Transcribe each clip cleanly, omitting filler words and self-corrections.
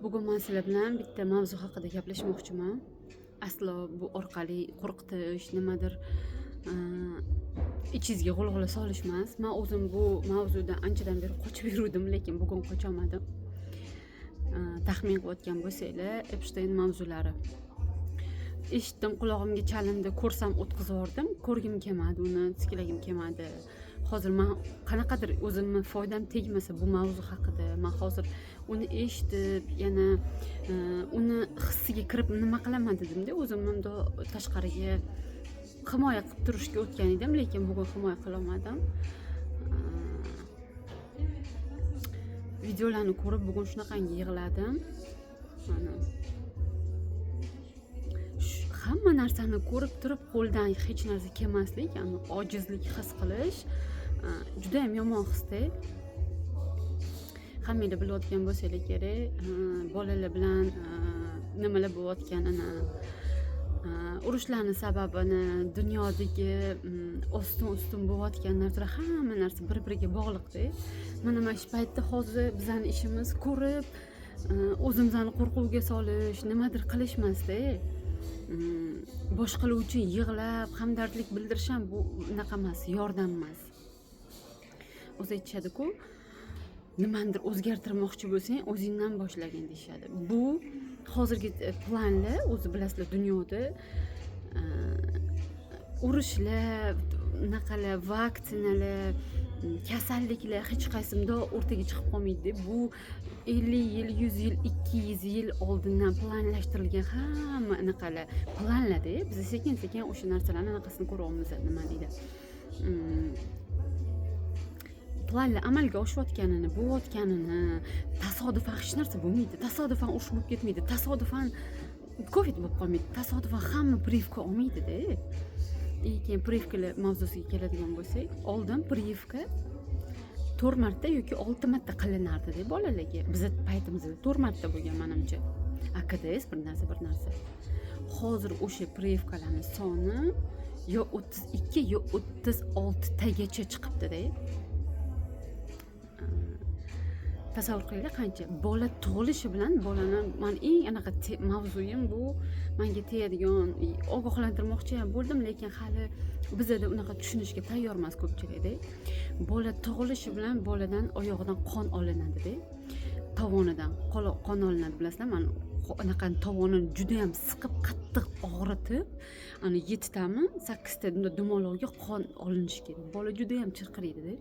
Bugun men sizlar bilan bitta mavzu haqida gaplashmoqchiman. Aslo bu orqali qo'rqitish, nimadir ichingizga g'ulg'ula solish emas. Men o'zim bu mavzudan anchadan beri qochib yurdim, lekin bugun qocholmadim. Taxmin qilayotgan bo'lsanglar, Epstein mavzulari. Eshitdim, qulog'imga chalindi, ko'rsam o'tkazib ko'rgim kelmadi, uni tiklagim kelmadi. Hozir men qanaqadir o'zimni foydam tegmasa bu mavzu haqida, men hozir uni eshitib, yana uni hissiga kirib nima qilaman dedimda, o'zimni tashqariga himoya qilib turishga o'tgan edim, lekin bugun himoya qila olmadim. Videolarni ko'rib bugun shunaqangi yig'ladim. Mana hamma narsani ko'rib turib qo'ldan hech narsa kelmaslik, ya'ni ojizlik his qilish juda ham yomon hisda. Hammanglar bilayotgan bo'lsanglar kerak, bolalar bilan nimalar bo'layotganini, urushlarning sababini, dunyodagi ostin bo'layotgan narsalar, hamma narsa bir-biriga bog'liqda. Mana shu paytda hozir bizning ishimiz ko'rib, o'zimizni qo'rquvga solish, nimadir qilish emasda. Boshqalar uchun yig'lab, hamdardlik bildirish ham bu unaqa emas, yordam emas. O'zi aytishadi-ku, nimadir o'zgartirmoqchi bo'lsang, o'zingdan boshlagin deyishadi. Bu hozirgi planlar, o'zi bilasizlar, dunyoda urushlar, naqalar, vaksinalar, kasalliklar hech qaysi o'rtaga chiqib qolmaydi. Bu 50 yil, 100 yil, 200 yil oldindan planlashtirilgan hamma anaqalar planlarda. Biz sekin-sekin o'sha narsalarni anaqasini ko'ryapmiz, nima deydi. Planlar amalga oshayotganini, bo'layotganini, tasodifan hech narsa bo'lmaydi. Tasodifan urush bo'lib ketmaydi. Tasodifan Covid bo'lib qolmaydi. Tasodifan hamma privka olmaydi-da. Keyin privkalar mavzusiga keladigan bo'lsak, oldin privka 4 marta yoki 6 marta qilinardi-da bolalarga. Bizning paytimizda 4 marta bo'lgan menimcha. AKDS bir narsa. Hozir o'sha privkalarning soni yo 32 yo 36 tagacha chiqibdi-da. Tasavvur qilinglar, qancha bola tug'ilishi bilan bolani men eng anaqa mavzuyim bu, menga tegadigan, ogohlantirmoqchi ham bo'ldim, lekin hali bizda unaqa tushunishga tayyor emas ko'pchilikda. Bola tug'ilishi bilan boladan oyog'idan qon olinadi-da. Tovonidan qon olinadi, bilasizlar, men anaqa tovonini juda ham siqib, qattiq og'ritib, ana 7 tami, 8 ta dumaloqga qon olinishi kerak. Bola juda ham chirqiraydi-da.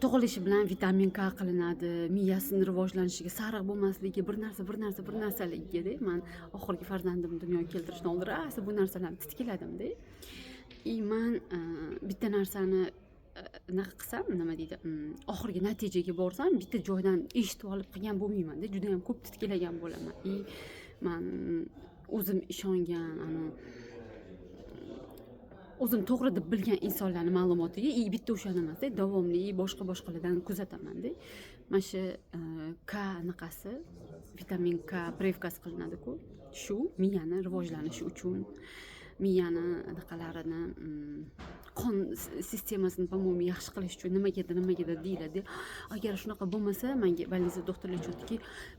Tug'ilishi bilan vitamin K qilinadi, miyasining rivojlanishiga, sariq bo'lmasligi, bir narsalarga-da. Men oxirgi farzandimni dunyoga keltirishdan oldin rosa bu narsalarni titkiladim-da. Men bitta narsani naqa qilsam, nima deydi, oxirgi natijaga borsam, bitta joydan eshitib olib qilgan bo'lmayman-da, juda ham ko'p titkilagan bo'laman. Men o'zim ishongan, o'zim to'g'ri deb bilgan insonlarning ma'lumotiga bitta o'shan emasda, davomli boshqalardan kuzataman-da. Mana shu K anaqasi, vitamin K prevkasi qilinadi-ku. Shu miyani rivojlanishi uchun, miyani anaqalarini, qon sistemasini tamomiy yaxshi qilish uchun nimagadir deyiladi. Agar shunaqa bo'lmasa, menga больница doktorlar aytdiki,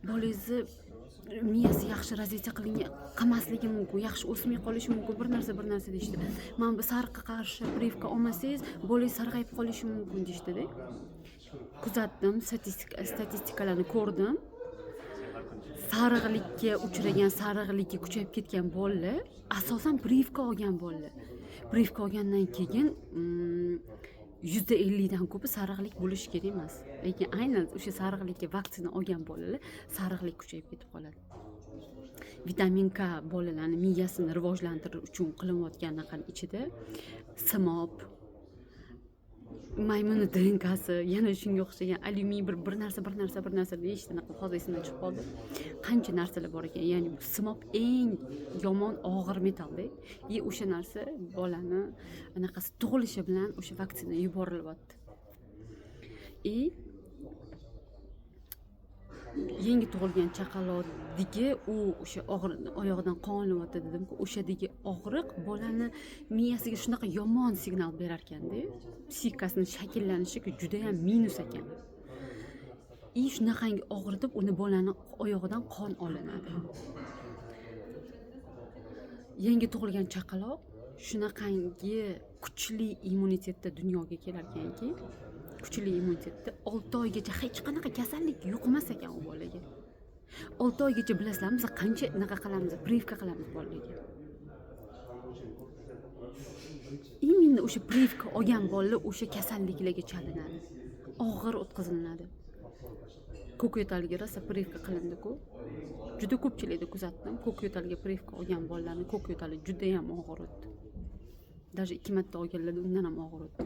bolangizni miyasi yaxshi razviya qilmasligi mumkin, yaxshi o'smay qolishi mumkin, bir narsa deyishdi. Men bu sariqqa qarshi privka olmasangiz, bolangiz sarg'ayib qolishi mumkin deyishdi-da. Kuzatdim, statistikalarni ko'rdim. Sariqlikka uchragan, sariqlikka kuchayib ketgan bolalar asosan privka olgan bolalar. Privka olgandan keyin %50 dan ko'pi sariqlik bo'lishi kerak emas. Lekin aynan o'sha sariqlikka vaksina olgan bolalar sariqlik kuchayib ketib qoladi. Vitamin K bolalarning miyasini rivojlantirish uchun qilinayotganlarning ichida simob, maymun DNKsi, yana shunga o'xshagan alyumin bir narsa deyishdi, hozir esimdan chiqib qoldi. Qancha narsalar bor ekan. Ya'ni simob eng yomon og'ir metall-da. O'sha narsa bolani anaqasi tug'ilishi bilan o'sha vaksina yuborilyapti. Yangi tug'ilgan chaqaloqdagi o'sha oyog'idan qon olyapti dedim-ku, o'shadagi og'riq bolani miyasiga shunaqa yomon signal berar ekanda, psixikasining shakllanishiga juda ham minus ekan. shunaqangi og'ritib uni bolani oyog'idan qon olinadi. Yangi tug'ilgan chaqaloq shunaqangi kuchli immunitetda dunyoga kelar ekanki, kuchli immunitetda 6 oygacha hech qanaqa kasallik yuqmas ekan u bolaga. 6 oygacha bilasizlarmi, biz qancha naqa qilamiz, privka qilamiz bolalarga. Именно o'sha privka olgan bolalar o'sha kasalliklarga chalinadi. Og'ir o'tkaziladi. Ko'k yo'talga rosa privka qilindi-ku. Juda ko'pchilikda kuzatdim. Ko'k yo'talga privka olgan bolalarning ko'k yo'tali juda ham og'ir o'tdi. Даже 2 marta olganlarda undan ham og'ir o'tdi.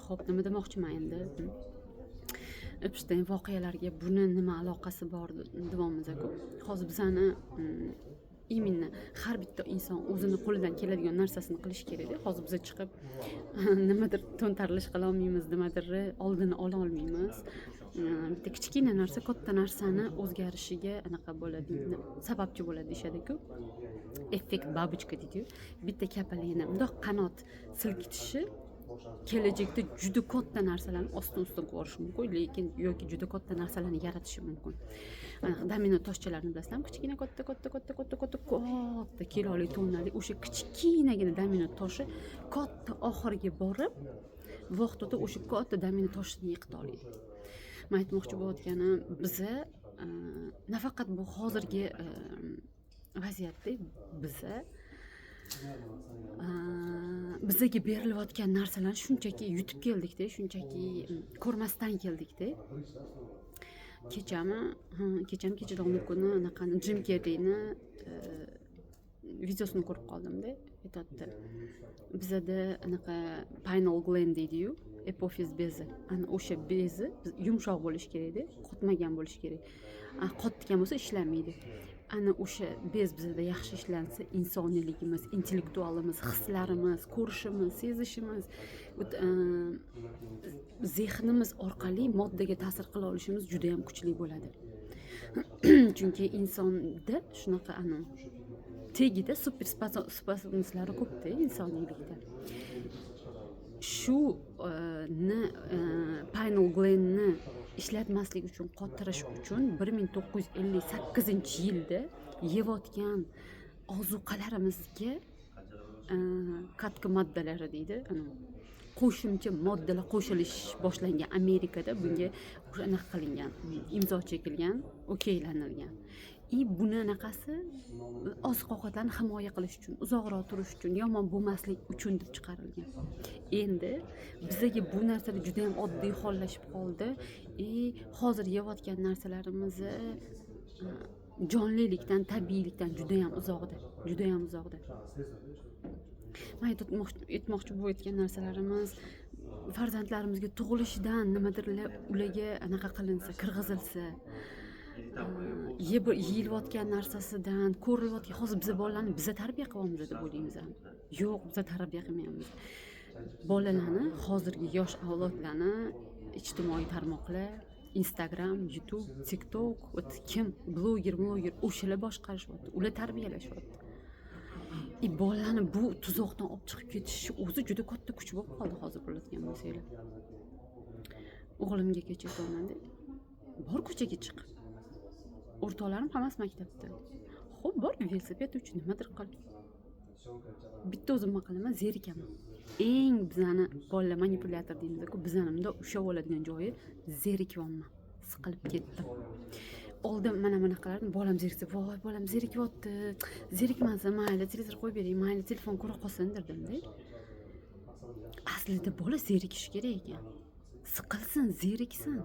Xo'p, nima demoqchiman endi? Epstein voqealariga buni nima aloqasi bor demoqmiz-ku. Hozir bizani именно har bitta inson o'zini qo'lidan keladigan narsasini qilish kerak-da. Hozir biz chiqib nimadir to'ntarilish qila olmaymiz, nimadir oldini ola olmaymiz. Bitta kichkina narsa katta narsani o'zgarishiga anaqa bo'ladi, sababchi bo'ladi deyshadi-ku. Effekt babuchka deydi-ku. Bitta kapalini bundoq qanot silkitishi kelajakda juda katta narsalarni ostin-ustin qilish mumkin, lekin yoki juda katta narsalarni yaratishi mumkin. Domino toshchalarni bilasizlarmi? Kichkina katta kiloli tonnali o'sha kichkinagina domino toshi katta oxiriga borib, vaqt o'tib o'sha katta domino toshini yiqita oladi. Men aytmoqchi bo'layotganim, biza nafaqat bu hozirgi vaziyatda bizaga berilayotgan narsalarni shunchaki yutib keldikda, shunchaki ko'rmasdan keldikda. Kechada kuni anaqani Jim Carreyni videosini ko'rib qoldim-da. Aytadi, bizada anaqa pineal gland deydi-yu, epifiz bezi. Ana o'sha bezi yumshoq bo'lishi kerak-da, qotmagan bo'lishi kerak. Qotgan bo'lsa ishlamaydi. Ana o'sha bez bizda yaxshi ishlansa, insoniyligimiz, intellektualimiz, hislarimiz, ko'rishimiz, sezishimiz, zehnimiz orqali moddaga ta'sir qila olishimiz juda ham kuchli bo'ladi. Chunki insonda shunaqa tegida super spasmlari ko'pda insoniylikda. Shu pineal glandni ishlatmaslik uchun, qotirish uchun 1958-yilda yeyotgan ozuqalarimizga katka moddalari deydi, qo'shimcha moddalar qo'shilish boshlangan Amerikada bunga anaqa qilingan, imzo chekilgan, okeylanilgan. Buni anaqasi oziq-ovqatlarni himoya qilish uchun, uzoqroq turish uchun, yomon bo'lmaslik uchun deb chiqarilgan. Endi bizga bu narsalar juda ham oddiy xollashib qoldi. Hozir yeyotgan narsalarimiz jonlilikdan, tabiiylikdan juda ham uzoqda. Men aytmoqchi bo'layotgan narsalarimiz farzandlarimizga tug'ilishidan nimadir ularga anaqa qilinsa, kirg'izilsa, yeyilayotgan narsasidan, ko'rilayotgan, hozir biz bolalarni biz tarbiya qilyapmiz deb o'ylaymiz. Yo'q, biz tarbiya qilmayapmiz. Bolalarni, hozirgi yosh avlodlarni ijtimoiy tarmoqlar, Instagram, YouTube, TikTok, kim bloger o'shalar boshqarishyapti, ular tarbiyalashyapti. Bolalarni bu tuzoqdan olib chiqib ketishi o'zi juda katta kuch bo'lib qoldi hozir bo'layotgan bo'lsanglar. O'g'limga kecha aytmanda, bor ko'chaga chiq. O'rtoqlarim hammasi maktabda. Xo'p, bor velosiped uchun nimadir qil. Bitta o'zim qilaman, zerikaman. Eng bizani bolalar manipulyator deymiz-ku, bizanimda ushlab oladigan joyi zerikyapman. Siqilib ketdim. Oldin mana qilardim, bolam zeriksa, voy bolam zerikyapti. Zerikmasa, mayli televizor qo'yib bering, mayli telefon ko'ra qolsin derdim-da. Aslida bola zerikishi kerak ekan. Siqilsin, zeriksin.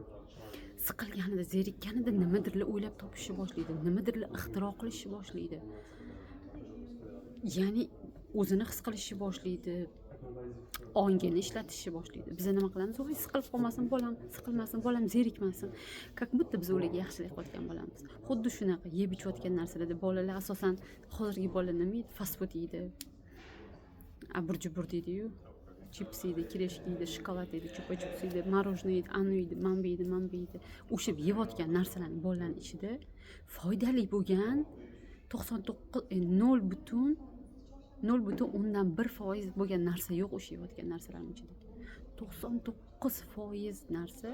Siqilganida, zerikkanida nimadirlar o'ylab topishni boshlaydi, nimadirlar ixtiro qilishni boshlaydi. Ya'ni o'zini his qilishni boshlaydi, ongini ishlatishni boshlaydi. Biz nima qilamiz? Voy siqilib qolmasin bolam, siqilmasin, bolam zerikmasin. Как будто biz ularga yaxshilik qilayotgan bo'lamiz. Xuddi shunaqa yeb ichayotgan narsalarda bolalar asosan hozirgi bolalar nima yeydi? Fast food yeydi. Abur-jubur deydi-yu. Chips yeydi, kireshki yeydi, shokolad yeydi, chupa-chups yeydi, morojniy yeydi, anu yeydi, manba yeydi. O'sha yeyotgan narsalarning bolalarning ichida foydali bo'lgan 0.1% bo'lgan narsa yo'q o'sha yeyotgan narsalarning ichida. 99% narsa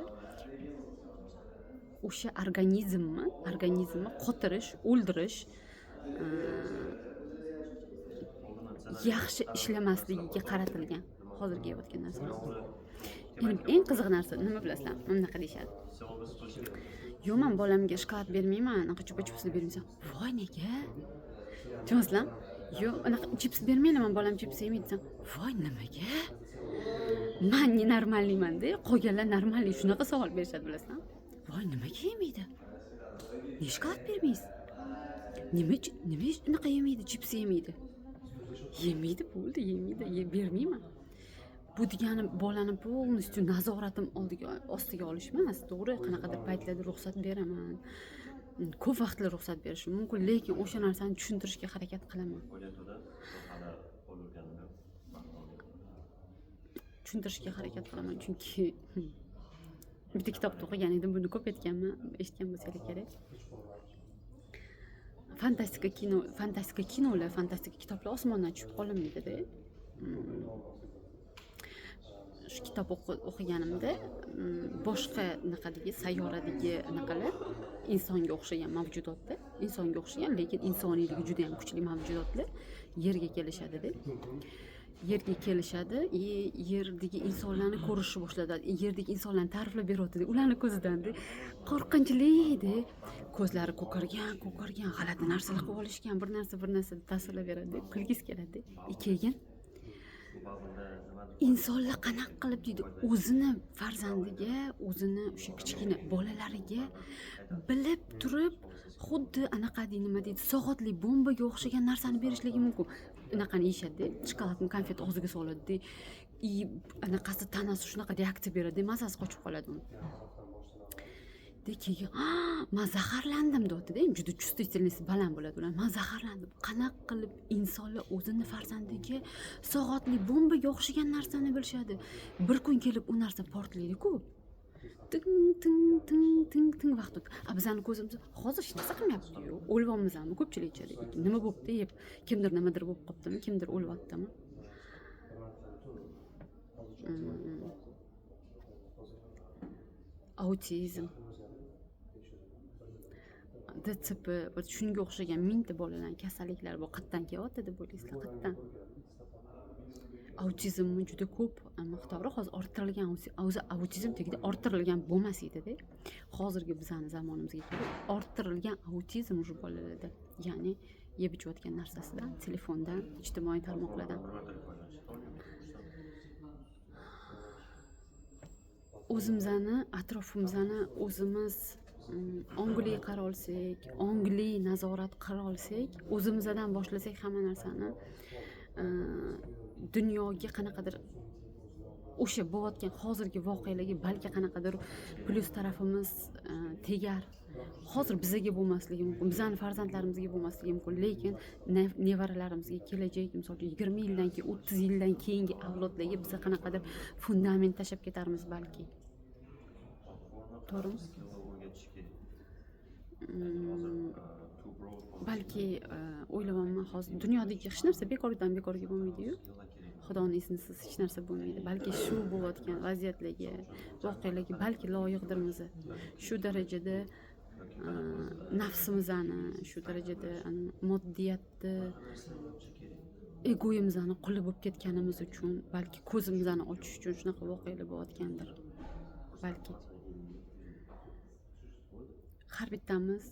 o'sha organizmni qotirish, o'ldirish, yaxshi ishlamasligiga qaratilgan hozirgi yeyotgan narsalar. Endi eng qiziq narsa nima bilasizlar? Bunaqa deyishadi. Yo'q, men bolamga shikoyat bermayman, anaqa chupa-chipsni bermaysan. Voy, nega? Tushunasizlar? Yo'q, anaqa chips bermayman, men bolam chips yemaydi desam. Voy, nimaga? Men normalman-da, qolganlar normallik. Shunaqa savol berishadi, bilasizlar? Voy, nimaga yemaydi? Nega shikoyat bermaysiz? Nima unaqa yemaydi, chips yemaydi? Yemaydi, bo'ldi, yemaydi, bermayman. Bu degani bolani полностью nazoratim ostiga olish emas. To'g'ri, qanaqadir paytlarda ruxsat beraman. Ko'p vaqtlar ruxsat berishim mumkin, lekin o'sha narsani tushuntirishga harakat qilaman. Tushuntirishga harakat qilaman, chunki bitta kitobda o'qigan edim, buni ko'p aytganman, eshitgan bo'lsangiz kerak. Fantastika kinolar, fantastika kitoblar osmondan tushib qolmaydi-da. Shu kitob o'qiganimda boshqa anaqadagi sayyoradagi anaqalar insonga o'xshagan mavjudotlar, insonga o'xshagan, lekin insoniyligi juda ham kuchli mavjudotlar yerga kelishadi-da. Yerga kelishadi, yerdagi insonlarni ko'rishni boshladi. Yerdagi insonlarni ta'riflab beryapti. Ularning ko'zidan qo'rqinchli-da. Ko'zlari ko'kargan, g'alati narsalar qilib olishgan, bir narsa tasvirlab beradi, kulgisi keladi. Keyin insonlar qanaqa qilib deydi, o'zini farzandiga, o'zini o'sha kichkina bolalariga bilib turib, xuddi anaqa nima deydi, soatli bombaga o'xshagan narsani berishligi mumkin. Anaqani yeyishadi, shokoladni konfet og'ziga soladi, anaqasi tanasi shunaqa reaksiya beradi, mazasi qochib qoladi uni. Keyin, men zaharlandim deyapti-da, juda chувствительность baland bo'ladi ular. Men zaharlandim. Qanaqa qilib insonlar o'zini farzandiga soatli bombaga o'xshagan narsani bilishadi. Bir kun kelib u narsa portlaydi-ku. Ting vaqt o'tdi. Bizning ko'zimiz hozir hech narsa qilmayapti-ku. O'lyapmizmi ko'pchilikchalik. Nima bo'pti deb, kimdir nimadir bo'lib qoptimi, kimdir o'lyaptimi? Autizm, DTP, shunga o'xshagan mingta bolalarning kasalliklari bor. Qayerdan kelyapti deb o'ylaysizlar? Qayerdan? Autizmning juda ko'p miqdori hozir orttirilgan, o'zi autizm tagida orttirilgan bo'lmas edi-da. Hozirgi bizning zamonimizga kelib orttirilgan autizm shu bolalarda, ya'ni yeb ichayotgan narsasidan, telefondan, ijtimoiy tarmoqlardan. O'zimizni, atrofimizni o'zimiz ongli qara olsak, ongli nazorat qila olsak, o'zimizdan boshlasak hamma narsani, dunyoga qanaqadir o'sha bo'layotgan hozirgi voqealarga balki qanaqadir plyus tarafimiz tegar. Hozir bizga bo'lmasligi mumkin, bizning farzandlarimizga bo'lmasligi mumkin, lekin nevaralarimizga, kelajak, misol uchun 20 yildan keyin, 30 yildan keyingi avlodlarga biz qanaqadir fundament tashab ketarmiz balki. To'g'rimi? Balki o'ylayapman, hozir dunyodagi hech narsa bekorga bo'lmaydi-yu. Xudoning iznisiz hech narsa bo'lmaydi. Balki shu bo'layotgan vaziyatlarga, voqealarga balki loyiqdirmiz. Shu darajada nafsimizni, shu darajada moddiyatni, egoyimizni quli bo'lib ketganimiz uchun, balki ko'zimizni ochish uchun shunaqa voqealar bo'layotgandir. Balki har bittamiz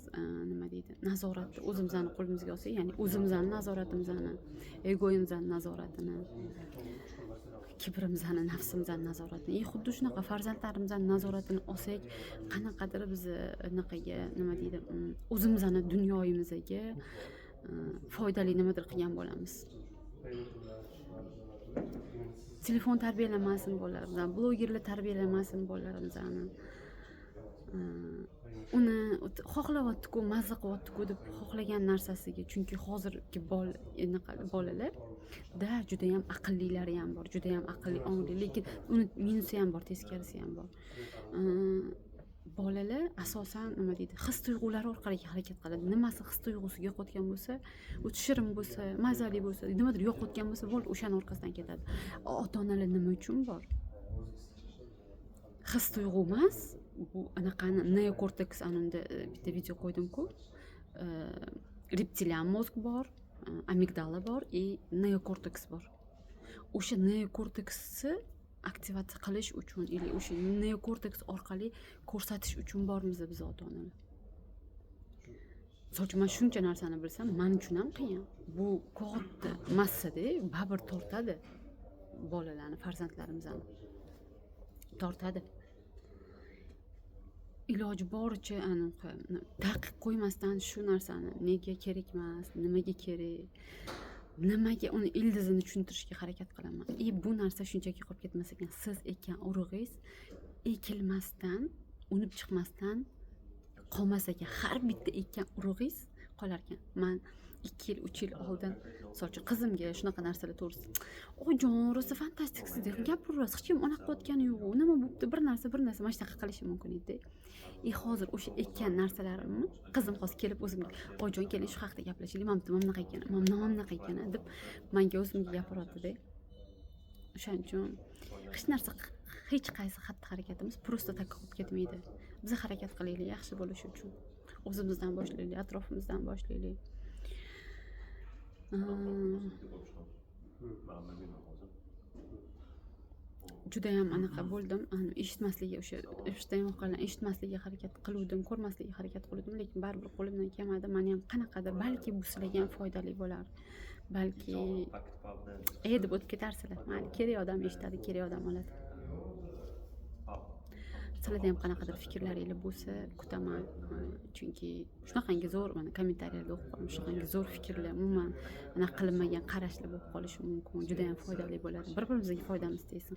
nima deydi, nazoratni o'zimizning qo'limizga olsak, ya'ni o'zimizning nazoratimizni, egoyimizning nazoratini, kibrimizni, nafsimizning nazoratini, xuddi shunaqa farzandlarimizning nazoratini olsak, qanaqadir biz anaqaga nima deydi, o'zimizning dunyoyimizga foydali nimadir qilgan bo'lamiz. Telefon tarbiyalamasin bolalarimizni, blogerlar tarbiyalamasin bolalarimizni. Uni xohlayapti-ku, mazza qilyapti-ku deb xohlagan narsasiga, chunki hozirgi bolalar juda ham aqllilari ham bor, juda ham aqlli, ongli, lekin uni minusi ham bor, teskarisi ham bor. Bolalar asosan nima deydi, his tuyg'ulari orqali harakat qiladi. Nimasi his tuyg'usiga yo'qotgan bo'lsa, u shirin bo'lsa, mazali bo'lsa, nimadir yo'qotgan bo'lsa, bo'ldi, o'shaning orqasidan ketadi. Ota-onalar nima uchun bor? his tuyg'u emas, bu anaqani neokorteks anunda bitta video qo'ydim-ku. Reptilian mozg bor, amigdala bor и neokorteks bor. O'sha neokorteksni aktivatsiya qilish uchun или o'sha neokorteks orqali ko'rsatish uchun bormiz biz ota-onalar. Misol uchun men shuncha narsani bilsam, men uchun ham qiyin. Bu katta massada baribir tortadi bolalarni, farzandlarimizni tortadi. Iloji boricha anaqa taqiq qo'ymasdan shu narsani nega kerak emas, nimaga kerak, nimaga uni ildizini tushuntirishga harakat qilaman. Bu narsa shunchaki qolib ketmas ekan, siz ekkan urug'ingiz ekilmasdan, unib chiqmasdan qolmas ekan. Har bitta ekkan urug'ingiz qolar ekan. Men 2 yil, 3 yil oldin misol uchun qizimga shunaqa narsalar to'g'risida, "Ojon, rosa fantastiksiz" deb gapirasiz. Hech kim unaqa qilayotgani yo'q. Nima bo'pti? Bir narsa mana shunaqa qilishi mumkin edi. Hozir o'sha ekkan narsalarimni qizim hozir kelib o'zimga, "Ojon, keling shu haqida gaplashaylik. Mana bunaqa ekan, mana ekan" deb menga o'zimga gapiryapti-da. O'shaning uchun hech narsa, hech qaysi xatti-harakatimiz prosta tak qolib ketmaydi. Biz harakat qilaylik yaxshi bo'lishi uchun. O'zimizdan boshlaylik, atrofimizdan boshlaylik. Juda ham anaqa bo'ldim. Eshitmaslikka, o'sha eshitgan voqealarni eshitmaslikka harakat qiluvdim, ko'rmaslikka harakat qiluvdim, lekin baribir qo'limdan kelmadi. Meni ham qanaqadir balki bu sizlarga ham foydali bo'lar. Balki deb o'tib ketarsizlar. Mayli, kerak odam eshitadi, kerak odam oladi. Sizlarda ham qanaqadir fikrlaringiz bo'lsa, kutaman. Chunki shunaqangi zo'r, mana kommentariylarda o'qib qolaman. Shunaqangi zo'r fikrlar, umuman anaqa qilinmagan qarashlar bo'lib qolishi mumkin. Juda ham foydali bo'ladi. Bir-birimizga foydamiz tegsin.